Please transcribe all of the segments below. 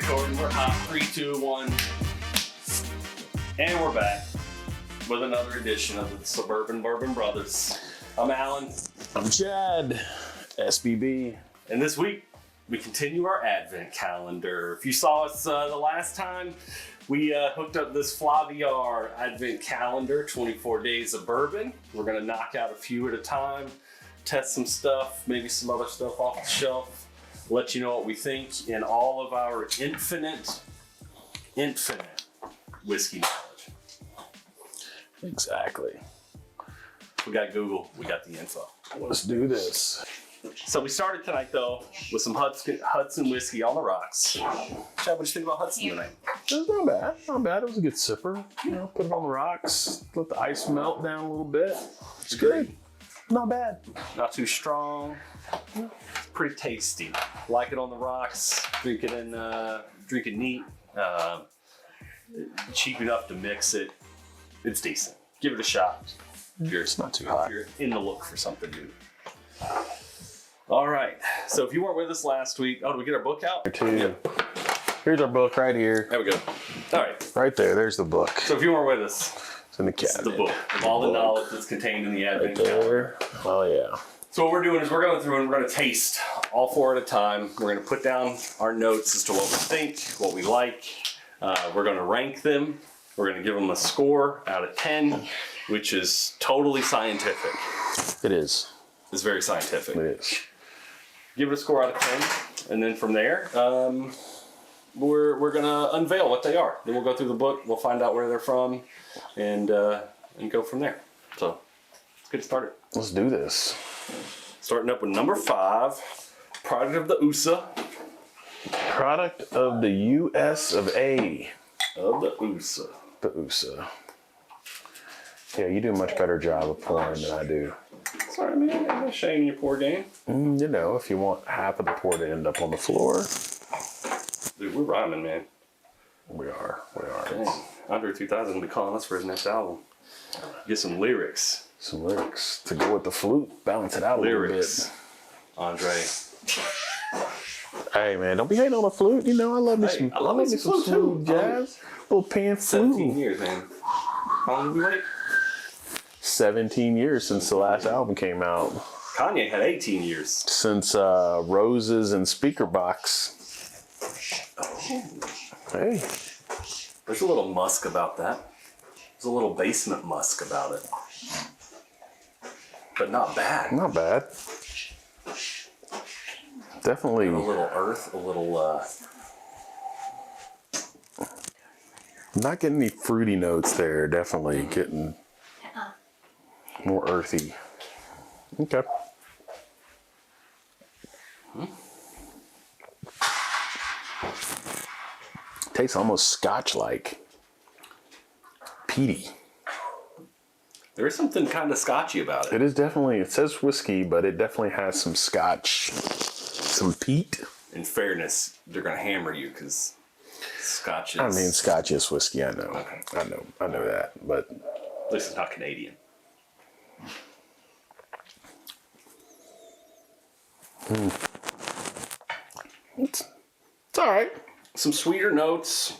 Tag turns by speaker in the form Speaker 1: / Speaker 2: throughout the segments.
Speaker 1: recording. We're hot. 3, 2, 1. And we're back with another edition of the Suburban Bourbon Brothers. I'm Alan.
Speaker 2: I'm Chad. SBB.
Speaker 1: And this week, we continue our Advent Calendar. If you saw us the last time, we hooked up this Flaviar Advent Calendar, 24 days of bourbon. We're going to knock out a few at a time, test some stuff, maybe some other stuff off the shelf, let you know what we think in all of our infinite whiskey knowledge.
Speaker 2: Exactly.
Speaker 1: We got Google, we got the info.
Speaker 2: Let's do this.
Speaker 1: So we started tonight though with some Hudson whiskey on the rocks. Chad, what do you think about Hudson tonight?
Speaker 2: It was not bad. Not bad. It was a good sipper. You know, put it on the rocks, let the ice melt down a little bit. It's good. Not bad.
Speaker 1: Not too strong. Pretty tasty. Like it on the rocks. Drink it neat. Cheap enough to mix it. It's decent. Give it a shot.
Speaker 2: It's not too hot.
Speaker 1: If you're in the look for something new. All right. So if you weren't with us last week, did we get our book out?
Speaker 2: Yep. Here's our book right here.
Speaker 1: There we go. All right.
Speaker 2: Right there. There's the book.
Speaker 1: So if you weren't with us,
Speaker 2: It's in the
Speaker 1: this is
Speaker 2: cabinet.
Speaker 1: the book of all the knowledge that's contained in the Advent
Speaker 2: Right
Speaker 1: Calendar.
Speaker 2: there. Oh yeah.
Speaker 1: So what we're doing is we're going through and we're going to taste all 4 at a time. We're going to put down our notes as to what we think, what we like. We're going to rank them. We're going to give them a score out of 10, which is totally scientific.
Speaker 2: It is.
Speaker 1: It's very scientific.
Speaker 2: It is.
Speaker 1: Give it a score out of 10, and then from there, we're going to unveil what they are. Then we'll go through the book. We'll find out where they're from, and go from there. So let's get started.
Speaker 2: Let's do this.
Speaker 1: Starting up with number 5, product of the USA.
Speaker 2: Product of the U.S. of A.
Speaker 1: Of the USA.
Speaker 2: The USA. Yeah, you do a much better job of pouring than I do.
Speaker 1: Sorry, man. I'm not shaming your poor game.
Speaker 2: You know, if you want half of the pour to end up on the floor.
Speaker 1: Dude, we're rhyming, man.
Speaker 2: We are.
Speaker 1: Dang. Andre 2000 will be calling us for his next album. Get some lyrics.
Speaker 2: Some lyrics to go with the flute, balance it out a
Speaker 1: Lyrics. Andre.
Speaker 2: little bit. Hey man, don't be hating on the flute. You know I love me some.
Speaker 1: I love me some flute too.
Speaker 2: Jazz, little pan
Speaker 1: 17
Speaker 2: flute.
Speaker 1: years, man. How long did we wait?
Speaker 2: 17 years since the last album came out.
Speaker 1: Kanye had 18 years.
Speaker 2: Since Roses and Speaker Box. Hey,
Speaker 1: There's a little musk about that. There's a little basement musk about it. But not bad.
Speaker 2: not bad. Definitely.
Speaker 1: A little earth, a little
Speaker 2: Not getting any fruity notes there. Definitely getting more earthy. Okay. Tastes almost scotch-like. Peaty.
Speaker 1: there is something kind of scotchy about it.
Speaker 2: It is definitely, it says whiskey, but it definitely has some scotch, some peat.
Speaker 1: In fairness, they're gonna hammer you because scotch is.
Speaker 2: I mean, scotch is whiskey, I know.
Speaker 1: Okay.
Speaker 2: I know that, but
Speaker 1: At least it's not Canadian.
Speaker 2: it's all right.
Speaker 1: Some sweeter notes.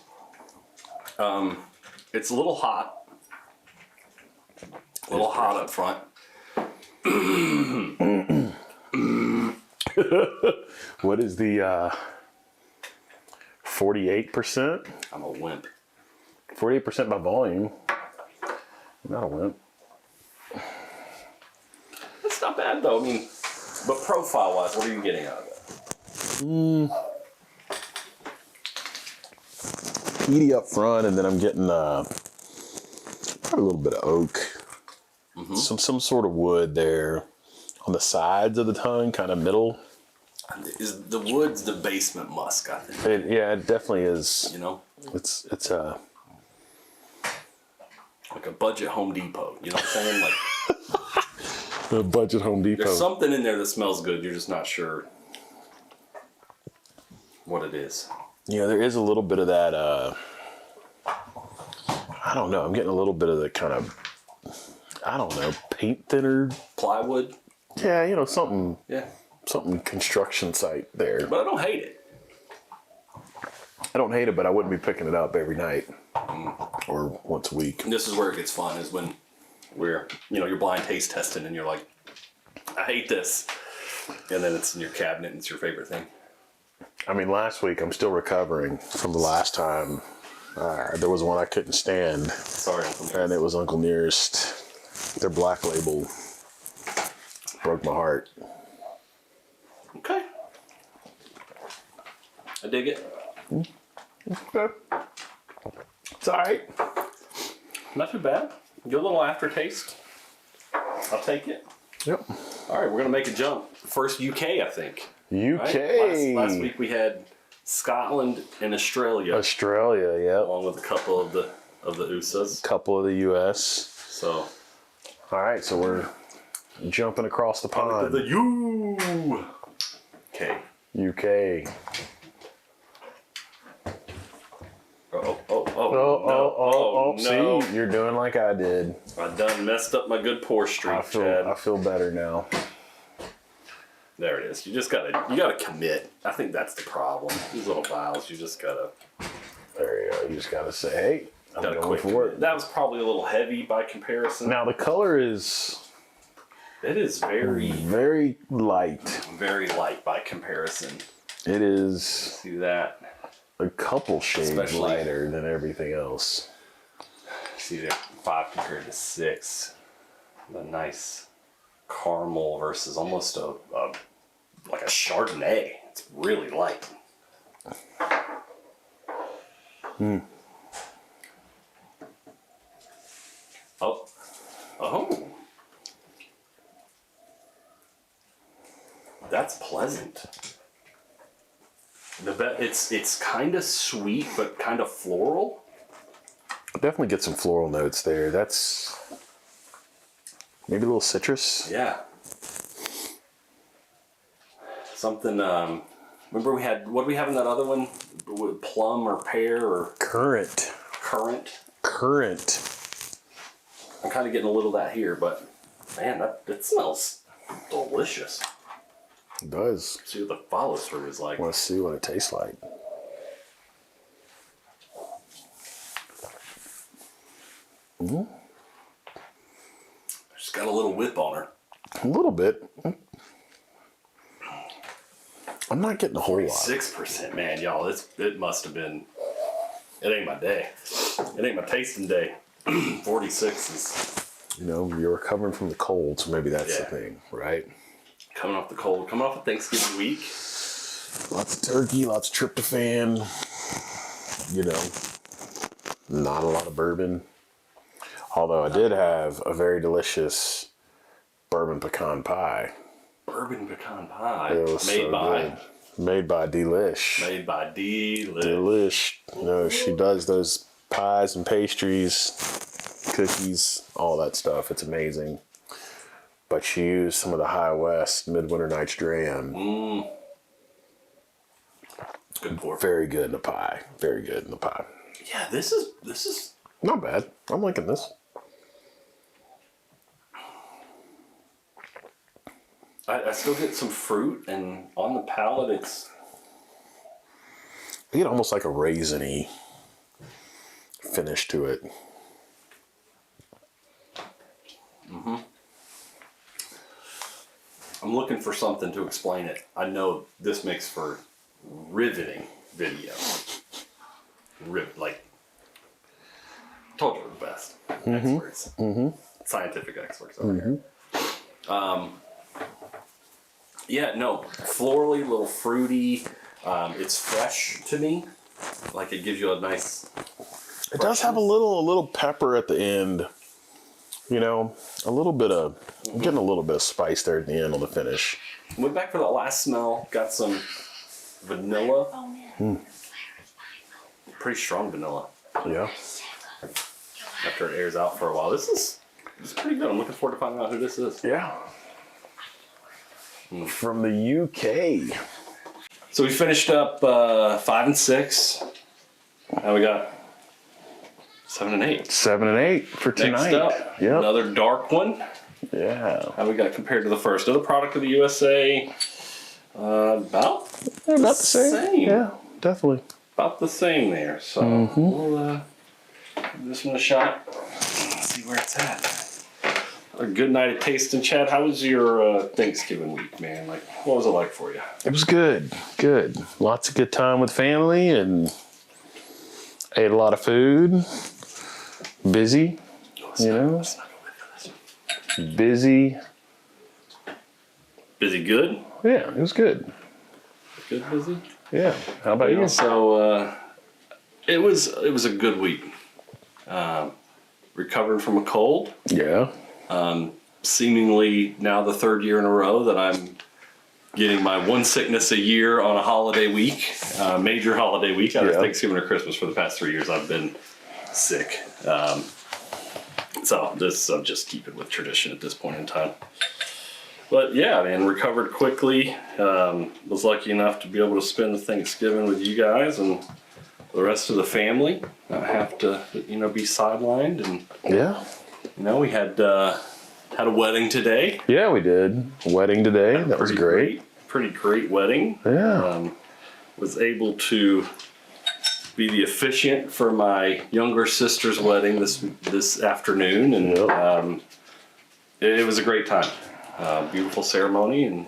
Speaker 1: It's a little hot. A little hot up front.
Speaker 2: What is the 48%?
Speaker 1: I'm a wimp.
Speaker 2: 48% by volume. Not a wimp.
Speaker 1: It's not bad though. I mean, but profile-wise, what are you getting out of it?
Speaker 2: Peaty up front, and then I'm getting probably a little bit of oak. Some sort of wood there on the sides of the tongue, kind of middle.
Speaker 1: Is the wood's the basement musk? I think.
Speaker 2: It definitely is.
Speaker 1: You know,
Speaker 2: It's
Speaker 1: like a budget Home Depot. You know what I'm saying? Like
Speaker 2: a budget Home Depot.
Speaker 1: there's something in there that smells good. You're just not sure what it is.
Speaker 2: Yeah, there is a little bit of that. I don't know. I'm getting a little bit of the kind of, I don't know, paint thinner.
Speaker 1: Plywood.
Speaker 2: Yeah, you know, something
Speaker 1: Yeah.
Speaker 2: construction site there.
Speaker 1: But I don't hate it.
Speaker 2: I don't hate it, but I wouldn't be picking it up every night or once a week.
Speaker 1: And this is where it gets fun, is when you're blind taste testing and you're like, I hate this. And then it's in your cabinet and it's your favorite thing.
Speaker 2: I mean, last week, I'm still recovering from the last time. There was one I couldn't stand.
Speaker 1: Sorry, Uncle Nearest.
Speaker 2: And it was Uncle Nearest. Their black label broke my heart.
Speaker 1: Okay. I dig it.
Speaker 2: Okay. It's all right.
Speaker 1: Not too bad. Good little aftertaste. I'll take it.
Speaker 2: Yep.
Speaker 1: All right, we're going to make a jump. First UK, I think.
Speaker 2: UK.
Speaker 1: Right? Last week we had Scotland and Australia.
Speaker 2: Australia, yep.
Speaker 1: Along with a couple of the USAs.
Speaker 2: Couple of the US.
Speaker 1: So.
Speaker 2: All right, so we're jumping across the pond.
Speaker 1: The U. Okay.
Speaker 2: UK.
Speaker 1: Oh, no.
Speaker 2: See, you're doing like I did.
Speaker 1: I done messed up my good pour streak, Chad.
Speaker 2: I feel better now.
Speaker 1: There it is. You gotta commit. I think that's the problem. These little vials, you just gotta.
Speaker 2: There you go. You just gotta say, hey, I'm going for it.
Speaker 1: That was probably a little heavy by comparison.
Speaker 2: Now the color is.
Speaker 1: It is very
Speaker 2: light.
Speaker 1: Very light by comparison.
Speaker 2: It is.
Speaker 1: See that?
Speaker 2: A couple shades
Speaker 1: Especially
Speaker 2: lighter than everything else.
Speaker 1: See there, 5 compared to 6. The nice caramel versus almost like a Chardonnay. It's really light. Oh. That's pleasant. It's kind of sweet, but kind of floral.
Speaker 2: Definitely get some floral notes there. That's maybe a little citrus.
Speaker 1: Yeah. Something. Remember what did we have in that other one? Plum or pear or
Speaker 2: currant.
Speaker 1: I'm kind of getting a little of that here, but man, that smells delicious.
Speaker 2: It does.
Speaker 1: See what the follow through is like.
Speaker 2: I want to see what it tastes like.
Speaker 1: She's got a little whip on her.
Speaker 2: A little bit. I'm not getting a whole lot.
Speaker 1: 6%, man, y'all. It must have been. It ain't my day. It ain't my tasting day. 46 is.
Speaker 2: You're recovering from the cold, so maybe that's the thing, right?
Speaker 1: Coming off the cold, coming off of Thanksgiving week.
Speaker 2: Lots of turkey, lots of tryptophan. Not a lot of bourbon. Although I did have a very delicious bourbon pecan pie.
Speaker 1: Bourbon pecan pie.
Speaker 2: It was
Speaker 1: Made by
Speaker 2: Delish.
Speaker 1: Made by Delish.
Speaker 2: Delish. She does those pies and pastries, cookies, all that stuff. It's amazing. But she used some of the High West Midwinter Nights Dram.
Speaker 1: Good pour.
Speaker 2: Very good in the pie. Very good in the pie.
Speaker 1: Yeah, this is
Speaker 2: not bad. I'm liking this.
Speaker 1: I still get some fruit, and on the palate,
Speaker 2: I get almost like a raisiny finish to it.
Speaker 1: I'm looking for something to explain it. I know this makes for riveting video. Told you we're the best. Experts. Scientific experts over here. Florally, a little fruity. It's fresh to me. Like it gives you a nice.
Speaker 2: It does have a little pepper at the end. A little bit of. I'm getting a little bit of spice there at the end on the finish.
Speaker 1: Went back for that last smell. Got some vanilla. Pretty strong vanilla.
Speaker 2: Yeah.
Speaker 1: After it airs out for a while, this is pretty good. I'm looking forward to finding out who this is.
Speaker 2: Yeah. From the UK.
Speaker 1: So we finished up 5 and 6. Now we got 7 and 8.
Speaker 2: 7 and 8 for tonight.
Speaker 1: Next up, another dark one.
Speaker 2: Yeah.
Speaker 1: How we got compared to the first? Another product of the USA. About
Speaker 2: the same. Yeah, definitely.
Speaker 1: about the same there. So we'll give this one a shot. Let's see where it's at. A good night of tasting, Chad. How was your Thanksgiving week, man? Like, what was it like for you?
Speaker 2: It was good. Good. Lots of good time with family and ate a lot of food. Busy, you know. Busy.
Speaker 1: Busy good?
Speaker 2: Yeah, it was good.
Speaker 1: Good busy?
Speaker 2: Yeah. How about you?
Speaker 1: So it was a good week. Recovered from a cold.
Speaker 2: Yeah.
Speaker 1: Seemingly now the third year in a row that I'm getting my one sickness a year on a holiday week, major holiday week, either Thanksgiving or Christmas. For the past 3 years, I've been sick. So this I'm just keeping with tradition at this point in time. But yeah, man, recovered quickly. Was lucky enough to be able to spend the Thanksgiving with you guys and the rest of the family. Not have to, be sidelined. And we had a wedding today.
Speaker 2: Yeah, we did. Wedding today. That was great.
Speaker 1: Pretty great wedding.
Speaker 2: Yeah.
Speaker 1: Was able to be the officiant for my younger sister's wedding this afternoon, and it was a great time. Beautiful ceremony, and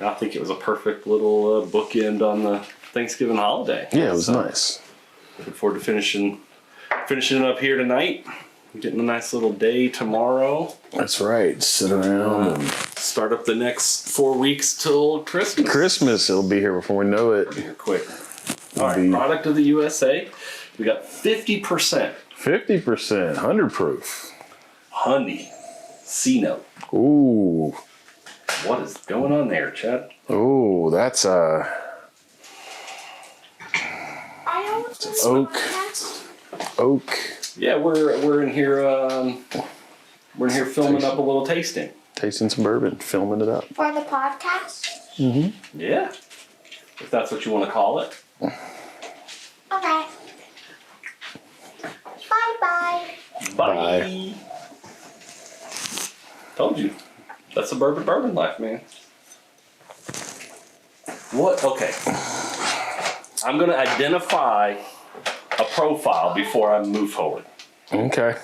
Speaker 1: I think it was a perfect little bookend on the Thanksgiving holiday.
Speaker 2: Yeah, it was nice.
Speaker 1: Looking forward to finishing it up here tonight. Getting a nice little day tomorrow.
Speaker 2: That's right. Sit around and
Speaker 1: start up the next 4 weeks till Christmas.
Speaker 2: Christmas, it'll be here before we know it.
Speaker 1: Here quick. All right, product of the USA. We got 50%.
Speaker 2: 50%, 100 proof.
Speaker 1: Honey, C note.
Speaker 2: Ooh.
Speaker 1: What is going on there, Chad?
Speaker 2: Ooh, that's oak. Oak.
Speaker 1: Yeah, we're in here. We're in here filming up a little tasting.
Speaker 2: Tasting some bourbon, filming it up.
Speaker 3: For the podcast?
Speaker 2: Mm-hmm.
Speaker 1: Yeah, if that's what you want to call it.
Speaker 3: Okay. Bye-bye.
Speaker 1: Bye. Told you. That's the bourbon life, man. What? Okay. I'm going to identify a profile before I move forward.
Speaker 2: Okay.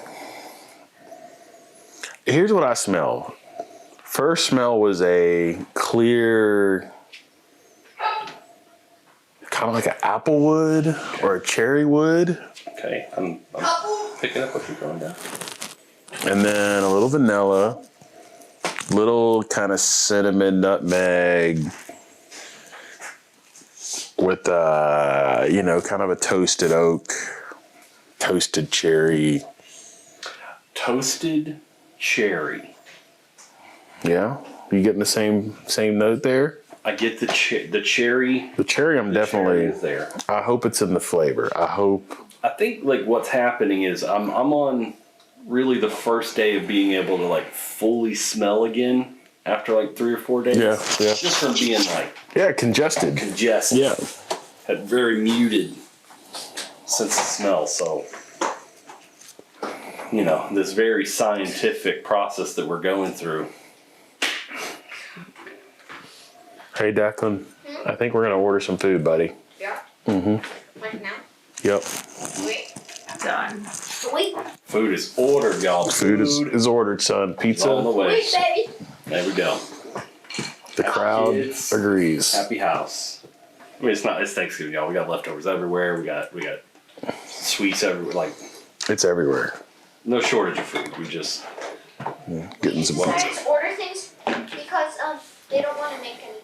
Speaker 2: Here's what I smell. First smell was a clear, kind of like an apple wood or a cherry wood.
Speaker 1: Okay, I'm picking up what you're going down.
Speaker 2: And then a little vanilla, little kind of cinnamon, nutmeg, with kind of a toasted oak, toasted cherry.
Speaker 1: Toasted cherry.
Speaker 2: Yeah, you getting the same note there?
Speaker 1: I get the cherry.
Speaker 2: The cherry, I'm definitely.
Speaker 1: Cherry is there.
Speaker 2: I hope it's in the flavor.
Speaker 1: I think like what's happening is I'm on really the first day of being able to like fully smell again after like 3 or 4 days.
Speaker 2: Yeah.
Speaker 1: Just from being like
Speaker 2: congested.
Speaker 1: Yeah. Had very muted sense of smell, so this very scientific process that we're going through.
Speaker 2: Hey, Declan, I think we're going to order some food, buddy.
Speaker 3: Yeah.
Speaker 2: Mm-hmm.
Speaker 3: Like now?
Speaker 2: Yep.
Speaker 3: Wait. Done. Wait.
Speaker 1: Food is ordered, y'all.
Speaker 2: Food is ordered, son. Pizza.
Speaker 1: On the way.
Speaker 3: Wait, baby.
Speaker 1: There we go.
Speaker 2: The crowd agrees.
Speaker 1: Happy house. I mean, it's Thanksgiving, y'all. We got leftovers everywhere. We got sweets everywhere. Like,
Speaker 2: it's everywhere.
Speaker 1: No shortage of food. We just
Speaker 2: getting some
Speaker 3: I
Speaker 2: pizza.
Speaker 3: just order things because they don't want to make anything.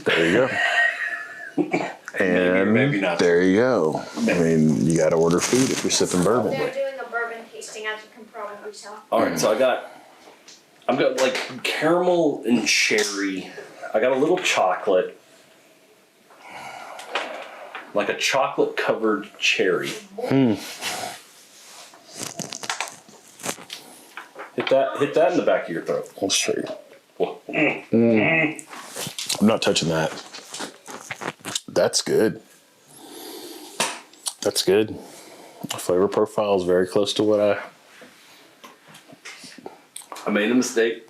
Speaker 2: There you go. And
Speaker 1: maybe not.
Speaker 2: There you go. I mean, you got to order food if you're sipping bourbon.
Speaker 3: They're doing a bourbon tasting, as you can probably tell.
Speaker 1: All right, so I've got like caramel and cherry. I got a little chocolate, like a chocolate covered cherry. Hit that in the back of your throat.
Speaker 2: Let's show you. I'm not touching that. That's good. That's good. The flavor profile is very close to what
Speaker 1: I made a mistake.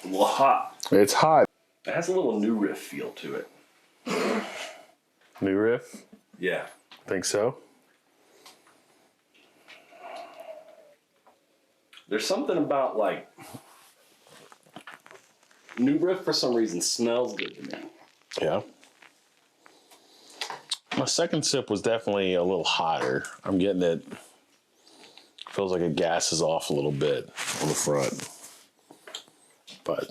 Speaker 1: A little hot.
Speaker 2: It's hot.
Speaker 1: It has a little new riff feel to it.
Speaker 2: New riff?
Speaker 1: Yeah.
Speaker 2: Think so?
Speaker 1: There's something about like New Riff for some reason smells good to me.
Speaker 2: Yeah. My second sip was definitely a little hotter. I'm getting it. Feels like it gases off a little bit on the front. But.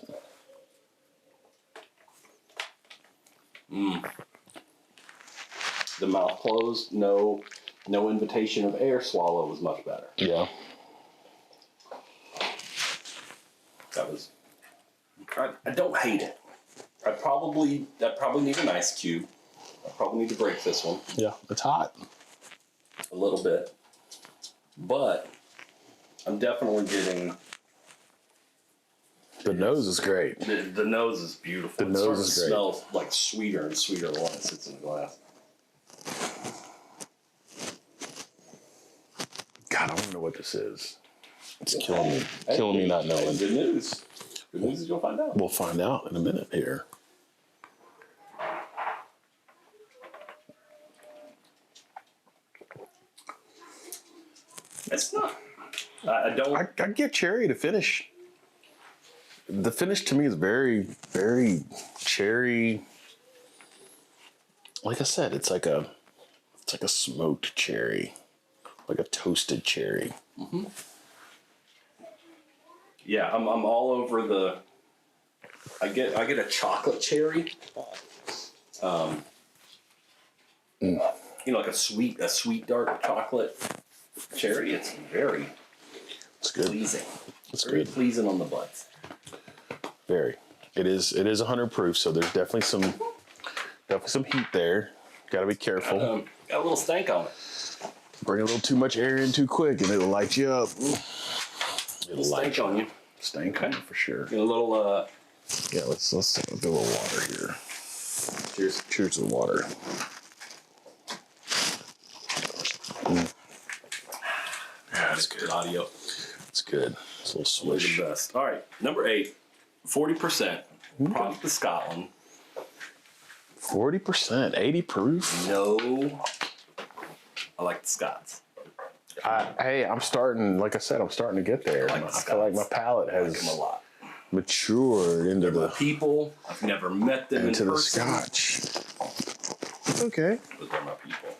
Speaker 1: The mouth closed, no invitation of air swallow was much better.
Speaker 2: Yeah.
Speaker 1: That was. I don't hate it. I probably need an ice cube. I probably need to break this one.
Speaker 2: Yeah. It's hot.
Speaker 1: A little bit. But I'm definitely getting.
Speaker 2: The nose is great.
Speaker 1: The nose is beautiful.
Speaker 2: The nose is great.
Speaker 1: It smells like sweeter and sweeter the one that sits in the glass.
Speaker 2: God, I don't know what this is. It's killing me. Killing me not knowing.
Speaker 1: Good news. Good news is you'll find out.
Speaker 2: We'll find out in a minute here.
Speaker 1: It's not. I don't.
Speaker 2: I get cherry to finish. The finish to me is very, very cherry. Like I said, it's like a smoked cherry, like a toasted cherry.
Speaker 1: Mm-hmm. Yeah, I'm all over the. I get a chocolate cherry. You know, like a sweet dark chocolate cherry. It's very.
Speaker 2: It's good.
Speaker 1: Pleasing.
Speaker 2: It's
Speaker 1: very
Speaker 2: good.
Speaker 1: Pleasing on the butt.
Speaker 2: Very. It is 100 proof, so there's definitely some heat there. Got to be careful.
Speaker 1: Got a little stank on it.
Speaker 2: Bring a little too much air in too quick, and it'll light you up. It'll light
Speaker 1: Stank on you.
Speaker 2: Stank on you for sure.
Speaker 1: Get a little.
Speaker 2: Yeah, let's do a little water here. Cheers. Cheers to the water. Yeah, that's good.
Speaker 1: Audio.
Speaker 2: It's good. It's a little
Speaker 1: Really
Speaker 2: swish.
Speaker 1: the best. All right, number 8, 40%. Product of Scotland.
Speaker 2: 40%, 80 proof.
Speaker 1: No, I like the Scots.
Speaker 2: Hey, I'm starting. Like I said, I'm starting to get there.
Speaker 1: I like the
Speaker 2: I feel like my
Speaker 1: Scots.
Speaker 2: palate
Speaker 1: I like
Speaker 2: has
Speaker 1: them a lot.
Speaker 2: matured into the
Speaker 1: People, I've never met them
Speaker 2: into
Speaker 1: in
Speaker 2: the
Speaker 1: person.
Speaker 2: Scotch. It's okay.
Speaker 1: But they're my people.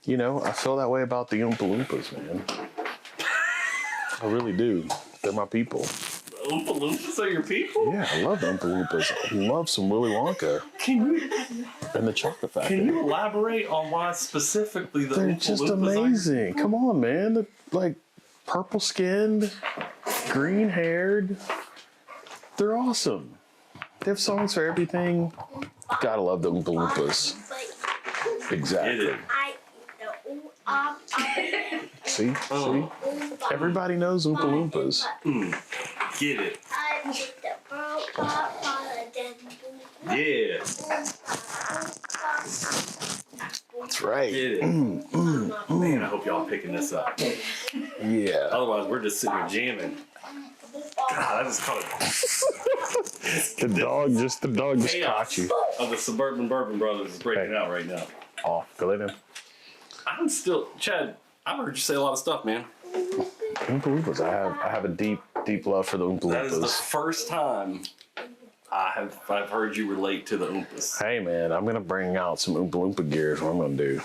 Speaker 2: You know, I feel that way about the Oompa Loompas, man. I really do. They're my people.
Speaker 1: Oompa Loompas are your people?
Speaker 2: Yeah, I love the Oompa Loompas. I love some Willy Wonka and the Chocolate Factory.
Speaker 1: Can you elaborate on why specifically the
Speaker 2: They're
Speaker 1: Oompa
Speaker 2: just
Speaker 1: Loompas
Speaker 2: amazing. Come on, man. They're like purple skinned, green haired. They're awesome. They have songs for everything. Gotta love the Oompa Loompas. Exactly. See? See? Everybody knows Oompa Loompas.
Speaker 1: Get it. Yeah.
Speaker 2: That's right.
Speaker 1: Get it. Man, I hope y'all picking this up.
Speaker 2: Yeah.
Speaker 1: Otherwise, we're just sitting here jamming. God, I just caught it.
Speaker 2: The dog just caught you.
Speaker 1: Of the Suburban Bourbon Brothers is breaking out right now.
Speaker 2: Oh, go let him.
Speaker 1: I'm still, Chad, I've heard you say a lot of stuff, man.
Speaker 2: Oompa Loompas. I have a deep love for the Oompa
Speaker 1: That is the
Speaker 2: Loompas.
Speaker 1: first time I've heard you relate to the Oompas.
Speaker 2: Hey man, I'm gonna bring out some Oompa Loompa gear. Is what I'm gonna do.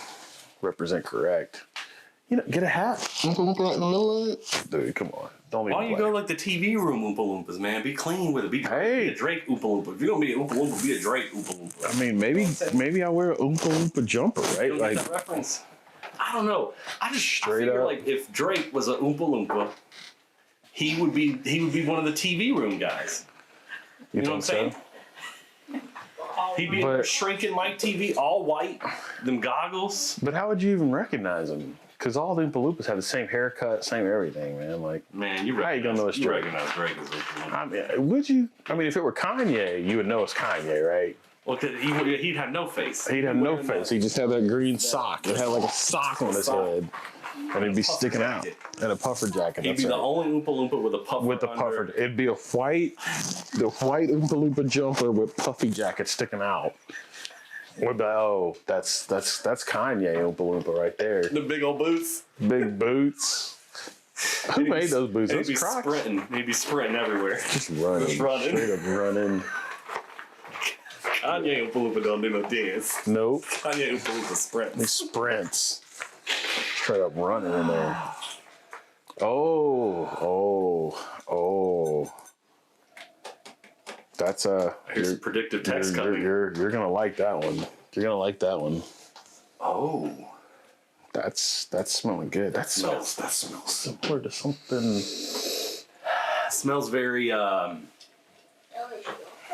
Speaker 2: Represent correct. You know, get a hat. Oompa Loompa right in the middle of it. Dude, come on. Don't
Speaker 1: Why
Speaker 2: even
Speaker 1: don't you
Speaker 2: play.
Speaker 1: go like the TV room Oompa Loompas, man? Be clean with it. Be a Drake Oompa Loompa. If you're gonna be an Oompa Loompa, be a Drake Oompa Loompa.
Speaker 2: I mean, maybe I wear an Oompa Loompa jumper, right?
Speaker 1: You don't
Speaker 2: Like
Speaker 1: get that reference? I don't know. I
Speaker 2: Straight
Speaker 1: figure
Speaker 2: up.
Speaker 1: like if Drake was an Oompa Loompa, he would be one of the TV room guys. You know what I'm saying? He'd be
Speaker 2: But-
Speaker 1: shrinking Mike TV, all white, them goggles.
Speaker 2: But how would you even recognize him? Because all the Oompa Loompas have the same haircut, same everything, man. Like,
Speaker 1: Man, you
Speaker 2: How you gonna know it's Drake?
Speaker 1: recognize Drake as Oompa Loompa.
Speaker 2: I mean, would you? I mean, if it were Kanye, you would know it's Kanye, right?
Speaker 1: Well, 'cause he'd have no face.
Speaker 2: He'd have no face. He just had that green sock. It had like a sock on his
Speaker 1: Sock.
Speaker 2: head. And it'd be sticking out. And a puffer jacket.
Speaker 1: He'd be the only Oompa Loompa with a puffer.
Speaker 2: With the puffer. It'd be the white Oompa Loompa jumper with puffy jacket sticking out. That's Kanye Oompa Loompa right there.
Speaker 1: The big old boots.
Speaker 2: Big boots. Who made those boots?
Speaker 1: He'd be sprinting. He'd be sprinting everywhere.
Speaker 2: Just running. Straight up running.
Speaker 1: Kanye Oompa Loompa don't do no dance.
Speaker 2: Nope.
Speaker 1: Kanye Oompa Loompa sprints.
Speaker 2: He sprints. Straight up running in there. Oh. That's
Speaker 1: Here's a predictive text coming.
Speaker 2: You're gonna like that one. You're gonna like that one.
Speaker 1: Oh.
Speaker 2: That's smelling good. That smells similar to something.
Speaker 1: Smells very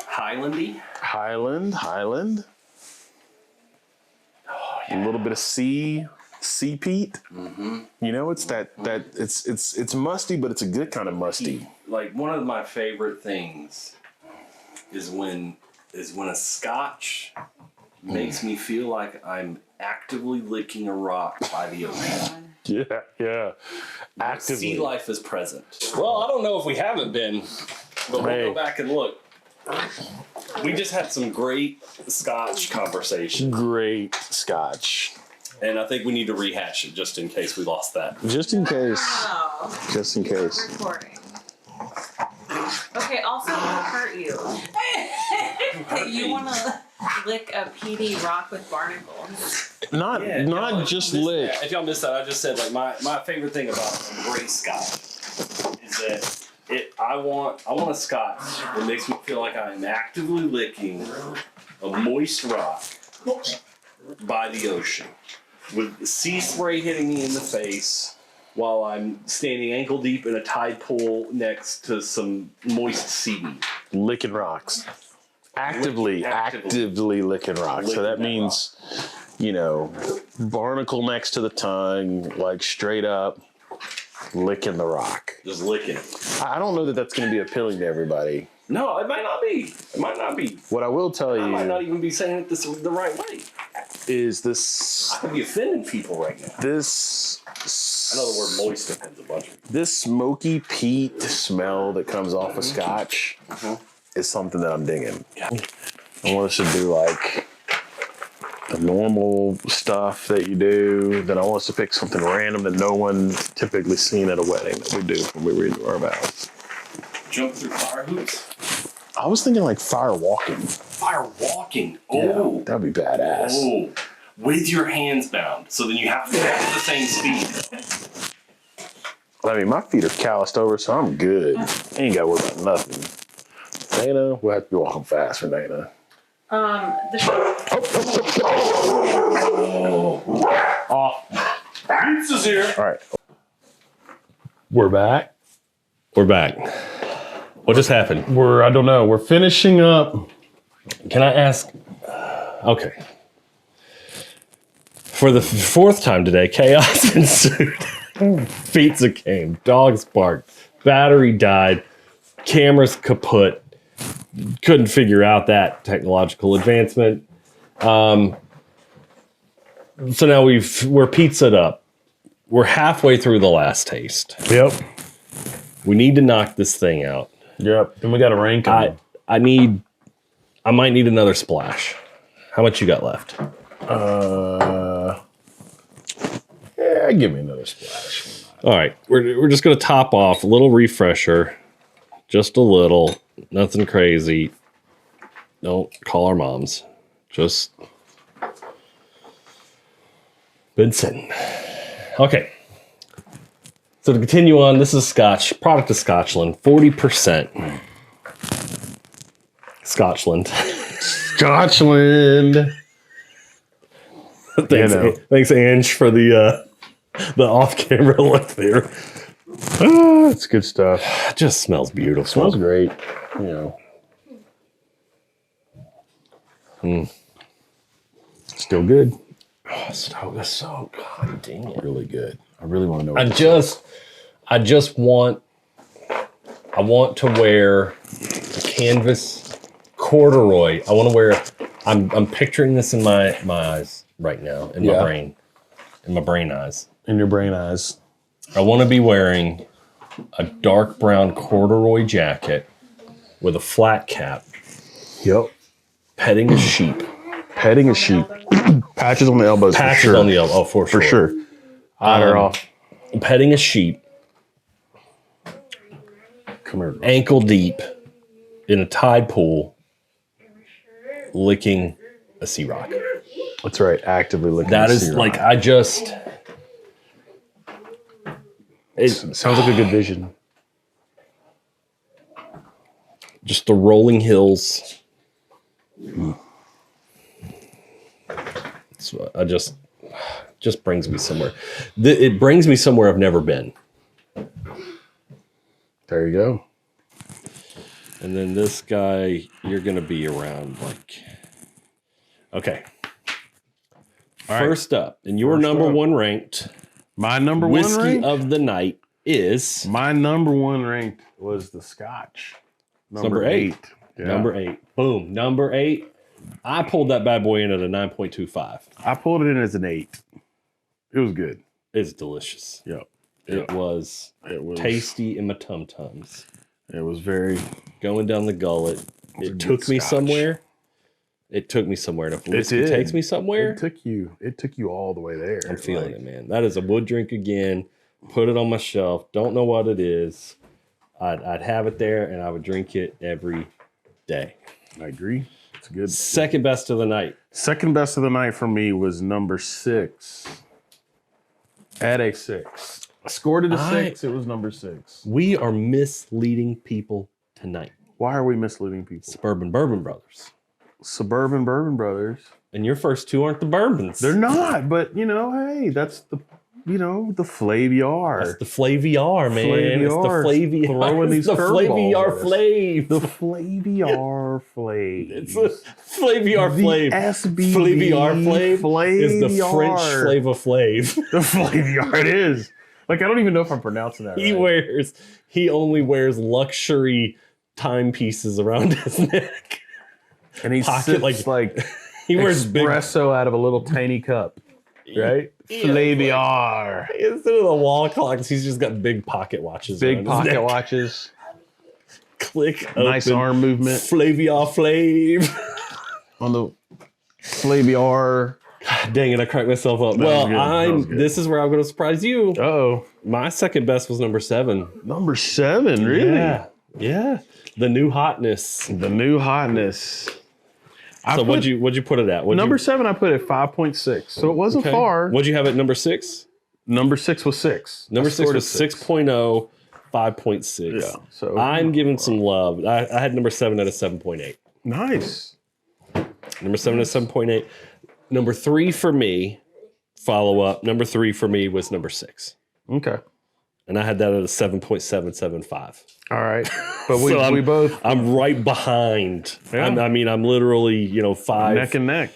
Speaker 1: Highlandy.
Speaker 2: Highland. Oh, yeah. A little bit of sea peat. Mm-hmm. You know, it's it's musty, but it's a good kind of musty.
Speaker 1: Like one of my favorite things is when a Scotch makes me feel like I'm actively licking a rock by the ocean.
Speaker 2: Yeah. Actively.
Speaker 1: Sea life is present. Well, I don't know if we haven't been, but we'll go back and look. We just had some great Scotch conversation.
Speaker 2: Great Scotch.
Speaker 1: And I think we need to rehash it just in case we lost that.
Speaker 2: Just in case.
Speaker 4: Wow.
Speaker 2: Just in case.
Speaker 4: Recording. Okay, also won't hurt you. You want to lick a PD rock with barnacles.
Speaker 2: Not just lick.
Speaker 1: If y'all missed that, I just said like my favorite thing about great Scotch is that I want a Scotch that makes me feel like I'm actively licking a moist rock by the ocean with sea spray hitting me in the face while I'm standing ankle deep in a tide pool next to some moist seaweed.
Speaker 2: Licking rocks. Actively licking rocks. So that means, barnacle next to the tongue, like straight up licking the rock.
Speaker 1: Just licking it.
Speaker 2: I don't know that that's going to be appealing to everybody.
Speaker 1: No, it might not be. It might not be.
Speaker 2: What I will tell you...
Speaker 1: I might not even be saying it the right way.
Speaker 2: Is this...
Speaker 1: I could be offending people right now.
Speaker 2: This...
Speaker 1: I know the word moist offends a bunch of people.
Speaker 2: This smoky peat smell that comes off of Scotch is something that I'm digging.
Speaker 1: Yeah.
Speaker 2: I want us to do like the normal stuff that you do. Then I want us to pick something random that no one's typically seen at a wedding that we do when we renew our vows.
Speaker 1: Jump through fire hoops?
Speaker 2: I was thinking like fire walking.
Speaker 1: Fire walking? Oh.
Speaker 2: Yeah, that'd be badass.
Speaker 1: Oh. With your hands bound. So then you have to walk at the same speed.
Speaker 2: I mean, my feet are calloused over, so I'm good. I ain't got to worry about nothing. Dana, we'll have to be walking fast for Dana.
Speaker 1: Pizza's here.
Speaker 2: All right.
Speaker 1: We're back. What just happened?
Speaker 2: I don't know. We're finishing up.
Speaker 1: Can I ask? Okay. For the fourth time today, chaos ensued. Pizza came, dogs barked, battery died, cameras kaput. Couldn't figure out that technological advancement. So now we're pizzaed up. We're halfway through the last taste.
Speaker 2: Yep.
Speaker 1: We need to knock this thing out.
Speaker 2: Yep. And we got to rank them.
Speaker 1: I might need another splash. How much you got left?
Speaker 2: Yeah, give me another splash.
Speaker 1: All right, we're just gonna top off a little refresher, just a little, nothing crazy. Don't call our moms. Just been sitting. Okay. So to continue on, this is Scotch, product of Scotchland, 40%. Scotchland.
Speaker 2: Scotchland.
Speaker 1: Thanks, Ange, for the off-camera look there.
Speaker 2: It's good stuff.
Speaker 1: It just smells beautiful.
Speaker 2: Smells great. Still good.
Speaker 1: Oh, so god dang it.
Speaker 2: Really good. I really want to know.
Speaker 1: I want to wear a canvas corduroy. I want to wear. I'm picturing this in my eyes right now, in my brain eyes.
Speaker 2: in your brain eyes?
Speaker 1: I want to be wearing a dark brown corduroy jacket with a flat cap,
Speaker 2: Yep.
Speaker 1: petting a sheep.
Speaker 2: Petting a sheep. Patches on the elbows.
Speaker 1: Patches
Speaker 2: for sure.
Speaker 1: on the elbow. Oh, for sure.
Speaker 2: Hide her off.
Speaker 1: Petting a sheep,
Speaker 2: Come here.
Speaker 1: ankle deep in a tide pool, licking a sea rock.
Speaker 2: That's right. Actively looking.
Speaker 1: That
Speaker 2: at
Speaker 1: is
Speaker 2: sea
Speaker 1: like,
Speaker 2: rock.
Speaker 1: it
Speaker 2: Sounds like a good vision.
Speaker 1: just the rolling hills. So I just brings me somewhere. It brings me somewhere I've never been.
Speaker 2: There you go.
Speaker 1: And then this guy, you're going to be around like... Okay.
Speaker 2: All right.
Speaker 1: First up, and your
Speaker 2: First
Speaker 1: number
Speaker 2: up.
Speaker 1: one ranked
Speaker 2: My number
Speaker 1: whiskey
Speaker 2: one ranked.
Speaker 1: of the night is...
Speaker 2: My number one ranked was the Scotch.
Speaker 1: Number 8.
Speaker 2: Yeah.
Speaker 1: Number 8. Boom. Number 8. I pulled that bad boy in at a 9.25.
Speaker 2: I pulled it in as an 8. It was good.
Speaker 1: It's delicious.
Speaker 2: Yep.
Speaker 1: It was tasty in my tum-tums.
Speaker 2: It was very.
Speaker 1: Going down the gullet.
Speaker 2: was a
Speaker 1: It
Speaker 2: good
Speaker 1: took me
Speaker 2: Scotch.
Speaker 1: somewhere. It took me somewhere. And if whiskey
Speaker 2: did.
Speaker 1: takes me somewhere,
Speaker 2: It took you all the way there.
Speaker 1: I'm feeling it, man. That is a wood drink again. Put it on my shelf. Don't know what it is. I'd have it there, and I would drink it every day.
Speaker 2: I agree. It's good.
Speaker 1: Second best of the night.
Speaker 2: Second best of the night for me was number 6. At a 6. I scored it a 6. It was number 6.
Speaker 1: We are misleading people tonight.
Speaker 2: Why are we misleading people?
Speaker 1: Suburban Bourbon Brothers.
Speaker 2: Suburban Bourbon Brothers.
Speaker 1: And your first two aren't the bourbons.
Speaker 2: They're not, but hey, that's the the Flaviar.
Speaker 1: That's the Flaviar, man.
Speaker 2: Flaviar.
Speaker 1: It's the Flaviar.
Speaker 2: Throwing these
Speaker 1: the
Speaker 2: curveballs
Speaker 1: Flaviar
Speaker 2: at us.
Speaker 1: Flav.
Speaker 2: The Flaviar Flav.
Speaker 1: It's a Flaviar Flav.
Speaker 2: SBB
Speaker 1: Flaviar Flav is the
Speaker 2: Flaviar.
Speaker 1: French Flava Flav.
Speaker 2: The Flaviar, it is. Like, I don't even know if I'm pronouncing that right.
Speaker 1: He only wears luxury timepieces around his neck.
Speaker 2: And he
Speaker 1: pocket,
Speaker 2: sips like
Speaker 1: He wears big
Speaker 2: espresso out of a little tiny cup, right?
Speaker 1: Yeah,
Speaker 2: Flaviar.
Speaker 1: instead of the wall clocks, he's just got big pocket watches.
Speaker 2: Big
Speaker 1: around his
Speaker 2: pocket
Speaker 1: neck.
Speaker 2: watches.
Speaker 1: Click.
Speaker 2: Nice
Speaker 1: open.
Speaker 2: arm movement
Speaker 1: Flaviar Flav.
Speaker 2: on the Flaviar.
Speaker 1: Dang it! I cracked myself up.
Speaker 2: That was good. That
Speaker 1: Well,
Speaker 2: was good.
Speaker 1: This is where I'm going to surprise you.
Speaker 2: Uh-oh.
Speaker 1: My second best was number 7.
Speaker 2: Number 7, really?
Speaker 1: Yeah. The new hotness.
Speaker 2: The new hotness.
Speaker 1: So what'd you put it at?
Speaker 2: Number 7, I put at 5.6. So it wasn't far.
Speaker 1: What'd you have at number 6?
Speaker 2: Number 6 was 6.
Speaker 1: Number
Speaker 2: I
Speaker 1: 6
Speaker 2: scored
Speaker 1: was
Speaker 2: a
Speaker 1: 6.0, 5.6.
Speaker 2: Yeah. So
Speaker 1: I'm giving some love. I had number 7 at a 7.8.
Speaker 2: nice.
Speaker 1: Number 7 at 7.8. Number 3 for me, follow up. Number 3 for me was number 6.
Speaker 2: Okay.
Speaker 1: And I had that at a 7.775.
Speaker 2: All right. But we,
Speaker 1: So
Speaker 2: we both
Speaker 1: I'm right behind.
Speaker 2: Yeah.
Speaker 1: I'm literally, 5
Speaker 2: neck and neck.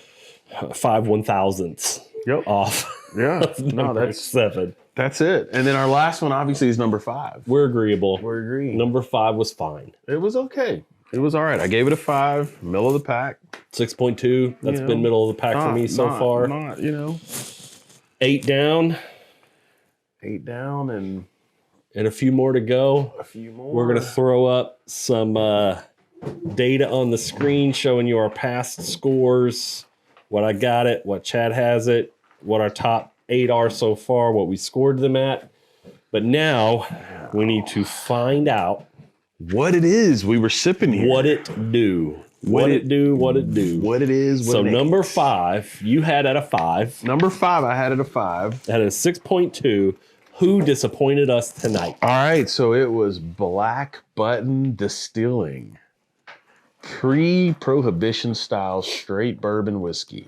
Speaker 1: 1,000ths
Speaker 2: Yep.
Speaker 1: off.
Speaker 2: Yeah.
Speaker 1: of
Speaker 2: No,
Speaker 1: number 7.
Speaker 2: that's it. And then our last one obviously is number 5.
Speaker 1: We're agreeable.
Speaker 2: We're agreeing.
Speaker 1: Number 5 was fine.
Speaker 2: It was okay. It was all right. I gave it a 5, middle of the pack.
Speaker 1: 6.2. That's been middle of the pack for me so far.
Speaker 2: Not,
Speaker 1: 8 down
Speaker 2: 8 down and
Speaker 1: and a few more to go.
Speaker 2: a few more.
Speaker 1: We're going to throw up some data on the screen showing you our past scores, what I got it, what Chad has it, what our top 8 are so far, what we scored them at. But now we need to find out
Speaker 2: what it is we were sipping here.
Speaker 1: what it do. What it do.
Speaker 2: What it is. What
Speaker 1: So
Speaker 2: it
Speaker 1: number
Speaker 2: ain't.
Speaker 1: 5, you had at a 5.
Speaker 2: Number 5, I had it a 5.
Speaker 1: At a 6.2. Who disappointed us tonight?
Speaker 2: All right, so it was Black Button Distilling. Pre-prohibition style straight bourbon whiskey.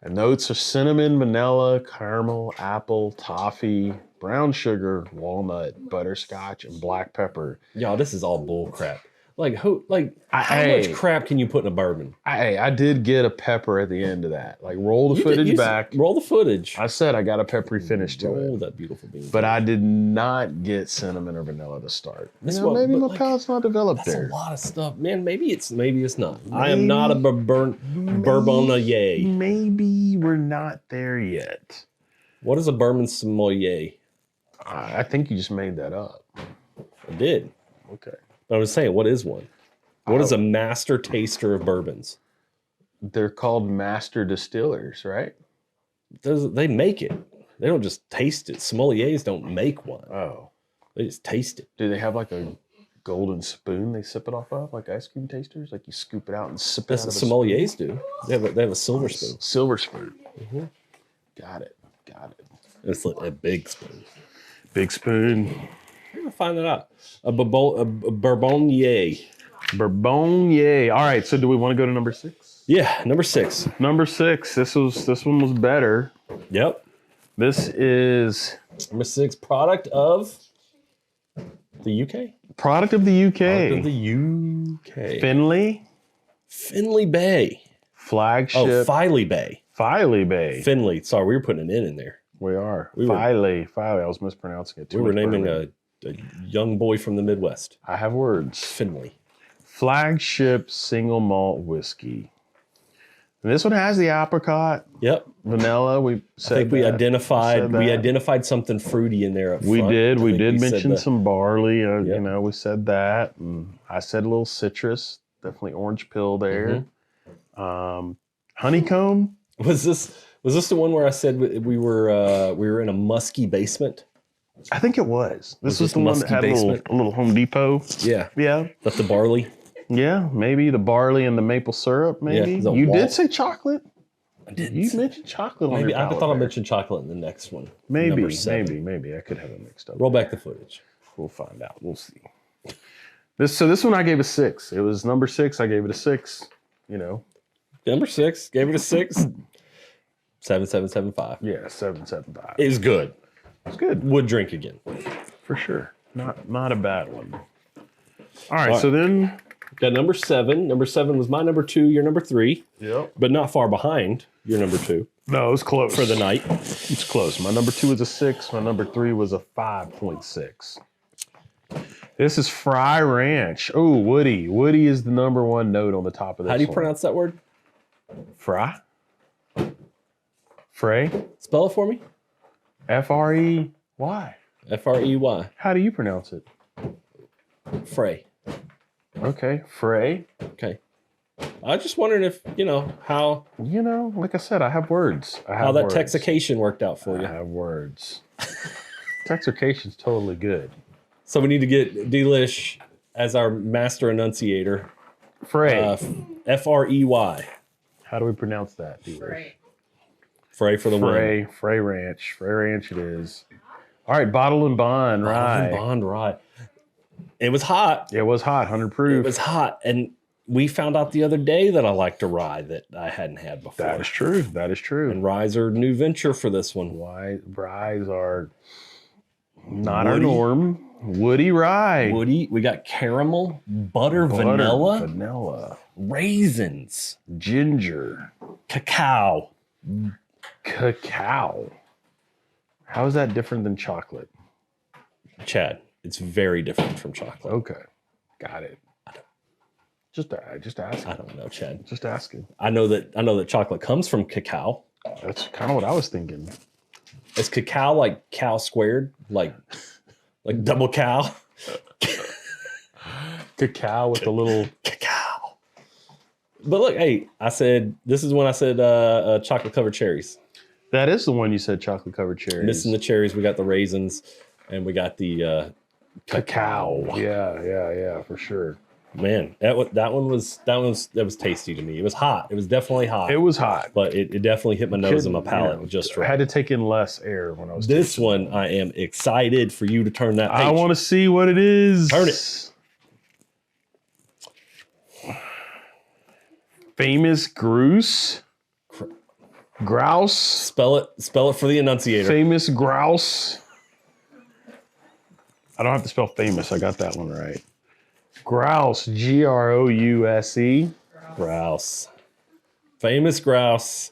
Speaker 2: And notes are cinnamon, vanilla, caramel, apple, toffee, brown sugar, walnut, butterscotch, and black pepper.
Speaker 1: Y'all, this is all bull crap. Like how
Speaker 2: Hey.
Speaker 1: much crap can you put in a bourbon?
Speaker 2: I did get a pepper at the end of that. Like, roll the footage back.
Speaker 1: Roll the footage.
Speaker 2: I said I got a peppery finish to
Speaker 1: Roll
Speaker 2: it.
Speaker 1: that beautiful bean.
Speaker 2: But I did not get cinnamon or vanilla to start.
Speaker 1: That's
Speaker 2: Maybe
Speaker 1: but
Speaker 2: my
Speaker 1: like,
Speaker 2: palate's not developed
Speaker 1: That's
Speaker 2: there.
Speaker 1: a lot of stuff, man. Maybe it's not. I am not a bourbonier.
Speaker 2: Maybe we're not there yet.
Speaker 1: What is a bourbon sommelier?
Speaker 2: I think you just made that up.
Speaker 1: I did.
Speaker 2: Okay.
Speaker 1: But I was saying, what is one? What is a master taster of bourbons?
Speaker 2: They're called master distillers, right?
Speaker 1: They make it. They don't just taste it. Sommeliers don't make one.
Speaker 2: Oh.
Speaker 1: They just taste it.
Speaker 2: Do they have like a golden spoon they sip it off of, like ice cream tasters? Like you scoop it out and sip it
Speaker 1: That's
Speaker 2: out
Speaker 1: what
Speaker 2: of a
Speaker 1: sommeliers do. They have a silver spoon.
Speaker 2: silver spoon.
Speaker 1: Mm-hmm.
Speaker 2: Got it.
Speaker 1: It's like a big spoon.
Speaker 2: Big spoon.
Speaker 1: I'm gonna find that out. A bourbonnier.
Speaker 2: Bourbonnier. All right. So do we want to go to number 6?
Speaker 1: Yeah, number 6.
Speaker 2: Number 6. This one was better.
Speaker 1: Yep.
Speaker 2: This is
Speaker 1: Number 6. Product of the UK.
Speaker 2: product of the UK.
Speaker 1: Product of the UK.
Speaker 2: Finley
Speaker 1: Bay.
Speaker 2: flagship.
Speaker 1: Oh, Filey Bay.
Speaker 2: Filey Bay.
Speaker 1: Finley. Sorry, we were putting an N in there.
Speaker 2: We are.
Speaker 1: We were-
Speaker 2: Filey. I was mispronouncing it.
Speaker 1: We were naming a young boy from the Midwest.
Speaker 2: I have words.
Speaker 1: Finley.
Speaker 2: Flagship single malt whiskey. And this one has the apricot,
Speaker 1: Yep.
Speaker 2: vanilla. We
Speaker 1: I
Speaker 2: said
Speaker 1: think we
Speaker 2: that.
Speaker 1: identified
Speaker 2: Said
Speaker 1: we
Speaker 2: that.
Speaker 1: identified something fruity in there up
Speaker 2: We
Speaker 1: front.
Speaker 2: did.
Speaker 1: I
Speaker 2: We
Speaker 1: think
Speaker 2: did
Speaker 1: said
Speaker 2: mention
Speaker 1: that.
Speaker 2: some barley. You
Speaker 1: Yep.
Speaker 2: know, we said that. And I said a little citrus. Definitely orange pill there. Honeycomb.
Speaker 1: Was this the one where I said we were in a musky basement?
Speaker 2: I think it was. This was
Speaker 1: Was this
Speaker 2: the one that
Speaker 1: musky
Speaker 2: had a
Speaker 1: basement?
Speaker 2: little Home Depot.
Speaker 1: Yeah.
Speaker 2: Yeah.
Speaker 1: That's the barley.
Speaker 2: Yeah. Maybe the barley and the maple syrup. Maybe
Speaker 1: Yeah, the
Speaker 2: you
Speaker 1: walt.
Speaker 2: did say chocolate.
Speaker 1: I did.
Speaker 2: You mentioned chocolate on
Speaker 1: Maybe
Speaker 2: your
Speaker 1: I thought I
Speaker 2: palate
Speaker 1: mentioned chocolate in the next one.
Speaker 2: there.
Speaker 1: Number 7.
Speaker 2: Maybe I could have it mixed up.
Speaker 1: Roll back the footage.
Speaker 2: We'll find out. We'll see. This one I gave a 6. It was number 6. I gave it a 6. You know.
Speaker 1: Number 6. Gave it a 6. 7775.
Speaker 2: Yeah, 7.75.
Speaker 1: It was good.
Speaker 2: It's good
Speaker 1: Would drink again.
Speaker 2: for sure. Not a bad one. All right,
Speaker 1: All right.
Speaker 2: so then.
Speaker 1: Got number 7. Number 7 was my number 2, your number 3,
Speaker 2: Yep.
Speaker 1: but not far behind your number 2
Speaker 2: No, it was close
Speaker 1: for the night.
Speaker 2: It's close. My number 2 was a 6. My number 3 was a 5.6. This is Fry Ranch. Oh, Woody. Woody is the number 1 note on the top of this.
Speaker 1: How do you
Speaker 2: one.
Speaker 1: pronounce that word?
Speaker 2: Fry? Frey?
Speaker 1: Spell it for me.
Speaker 2: Frey?
Speaker 1: Frey.
Speaker 2: How do you pronounce it?
Speaker 1: Frey.
Speaker 2: Okay, Frey.
Speaker 1: Okay. I just wondering if, how
Speaker 2: You know, like I said, I have words.
Speaker 1: how that texication worked out for
Speaker 2: I
Speaker 1: you.
Speaker 2: have words. Texication's totally good.
Speaker 1: So we need to get Delish as our master enunciator.
Speaker 2: Frey.
Speaker 1: Frey.
Speaker 2: How do we pronounce that? Delish?
Speaker 4: Right.
Speaker 1: Frey for the win.
Speaker 2: Frey Ranch. Frey Ranch it is. All right, Bottle and Bond, right.
Speaker 1: Bond rye. It was hot.
Speaker 2: It was hot, 100 proof.
Speaker 1: It was hot. And we found out the other day that I liked a rye that I hadn't had before.
Speaker 2: That is true. That is true.
Speaker 1: And ryes are a new venture for this one.
Speaker 2: Why ryes are not our
Speaker 1: Woody.
Speaker 2: norm. Woody rye.
Speaker 1: Woody. We got caramel, butter, vanilla, raisins,
Speaker 2: ginger,
Speaker 1: cacao.
Speaker 2: cacao. How is that different than chocolate?
Speaker 1: Chad, it's very different from chocolate.
Speaker 2: Okay, got it. Just asking.
Speaker 1: I don't know, Chad.
Speaker 2: Just asking.
Speaker 1: I know that chocolate comes from cacao.
Speaker 2: That's kind of what I was thinking.
Speaker 1: Is cacao like cow squared? Like double cow?
Speaker 2: Cacao with a little.
Speaker 1: Cacao. But look, hey, this is when I said chocolate covered cherries.
Speaker 2: That is the one you said, chocolate covered cherries.
Speaker 1: Missing the cherries, we got the raisins, and we got the cacao.
Speaker 2: Yeah, for sure.
Speaker 1: Man, that was tasty to me. It was hot. It was definitely hot.
Speaker 2: It was hot.
Speaker 1: But it definitely hit my nose and my palate
Speaker 2: You know,
Speaker 1: just
Speaker 2: I
Speaker 1: right.
Speaker 2: had to take in less air when I was.
Speaker 1: This
Speaker 2: tasting
Speaker 1: one, I am excited for you to turn that page.
Speaker 2: I want to see what it is.
Speaker 1: Turn it.
Speaker 2: Famous Grouse. Grouse.
Speaker 1: Spell it for the enunciator.
Speaker 2: Famous Grouse. I don't have to spell famous. I got that one right. Grouse. Grouse.
Speaker 1: Grouse. Famous grouse.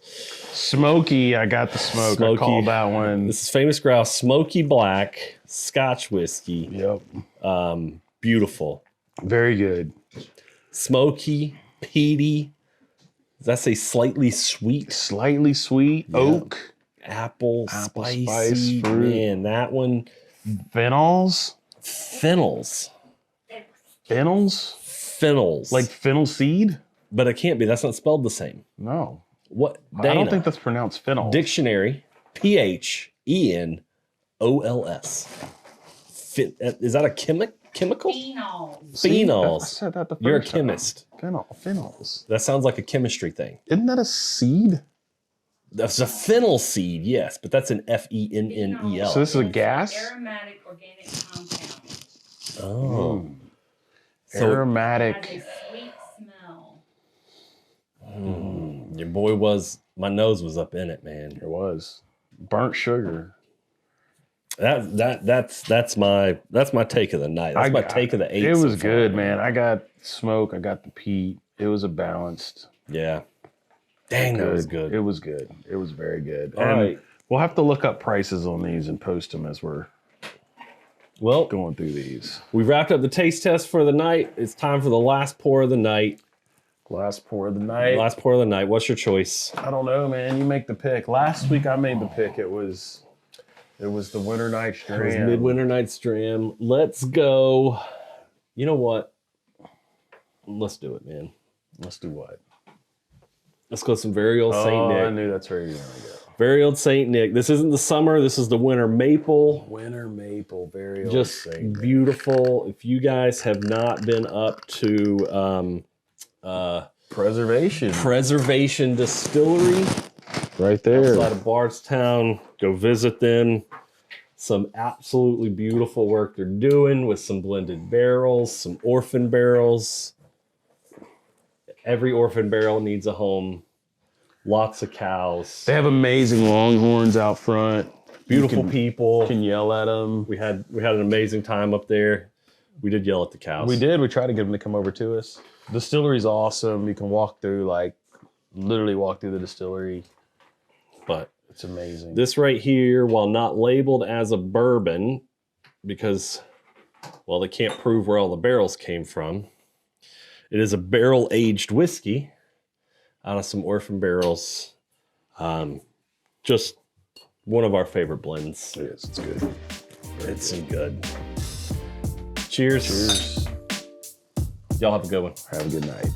Speaker 2: Smoky. I got the smoke. I
Speaker 1: Smoky.
Speaker 2: called that one.
Speaker 1: This is famous grouse, smoky black, Scotch whiskey.
Speaker 2: Yep.
Speaker 1: Beautiful.
Speaker 2: Very good.
Speaker 1: Smoky, peaty. Does that say slightly sweet?
Speaker 2: Slightly sweet.
Speaker 1: Yeah.
Speaker 2: Oak.
Speaker 1: apple spicy.
Speaker 2: spice, fruit.
Speaker 1: Man, that one.
Speaker 2: Fennels?
Speaker 1: Fennels.
Speaker 2: Fennels? Like fennel seed?
Speaker 1: But it can't be. That's not spelled the same.
Speaker 2: No.
Speaker 1: What?
Speaker 2: I
Speaker 1: Dana,
Speaker 2: don't think that's pronounced fennel.
Speaker 1: dictionary. PHENOLS. Is that a chemical?
Speaker 4: Phenols.
Speaker 2: See,
Speaker 1: Phenols.
Speaker 2: I said that the first
Speaker 1: You're a
Speaker 2: time.
Speaker 1: chemist.
Speaker 2: Fennels.
Speaker 1: That sounds like a chemistry thing.
Speaker 2: Isn't that a seed?
Speaker 1: That's a fennel seed, yes, but that's an FENNEL.
Speaker 2: So this is a gas?
Speaker 4: Aromatic organic compound.
Speaker 1: Oh. So
Speaker 4: Has a
Speaker 2: Aromatic.
Speaker 4: sweet smell.
Speaker 1: your boy was, my nose was up in it, man.
Speaker 2: It was. Burnt sugar.
Speaker 1: That's my take of the night. That's my take of the 8.
Speaker 2: It
Speaker 1: so
Speaker 2: was
Speaker 1: far.
Speaker 2: good, man. I got smoke. I got the peat. It was a balanced.
Speaker 1: Yeah. Dang, that was good.
Speaker 2: It was good. It was very good.
Speaker 1: All
Speaker 2: and
Speaker 1: right.
Speaker 2: we'll have to look up prices on these and post them as we're
Speaker 1: Well,
Speaker 2: going through these.
Speaker 1: we wrapped up the taste test for the night. It's time for the last pour of the night.
Speaker 2: Last pour of the night.
Speaker 1: Last pour of the night. What's your choice?
Speaker 2: I don't know, man. You make the pick. Last week I made the pick. It was the Winter Night's
Speaker 1: It was
Speaker 2: Dram.
Speaker 1: Midwinter Night's Dram. Let's go. You know what? Let's do it, man.
Speaker 2: Let's do what?
Speaker 1: Let's go some very old St.
Speaker 2: I
Speaker 1: Nick.
Speaker 2: knew that's where you're gonna go.
Speaker 1: Very old St. Nick. This isn't the summer. This is the winter maple.
Speaker 2: Winter maple, very old
Speaker 1: Just
Speaker 2: Saint Nick.
Speaker 1: beautiful. If you guys have not been up to Preservation Distillery
Speaker 2: Right there.
Speaker 1: outside of Bardstown, go visit them. Some absolutely beautiful work they're doing with some blended barrels, some orphan barrels. Every orphan barrel needs a home. Lots of cows.
Speaker 2: They have amazing longhorns out front.
Speaker 1: Beautiful people.
Speaker 2: You can yell at them.
Speaker 1: We had an amazing time up there. We did yell at the cows.
Speaker 2: We did. We tried to get them to come over to us. Distillery's awesome. You can walk through, literally walk through the distillery.
Speaker 1: But
Speaker 2: It's amazing.
Speaker 1: this right here, while not labeled as a bourbon, because, well, they can't prove where all the barrels came from, it is a barrel-aged whiskey out of some orphan barrels. Just one of our favorite blends.
Speaker 2: It is. It's good.
Speaker 1: It's good. Cheers.
Speaker 2: Cheers.
Speaker 1: Y'all have a good one.
Speaker 2: Have a good night.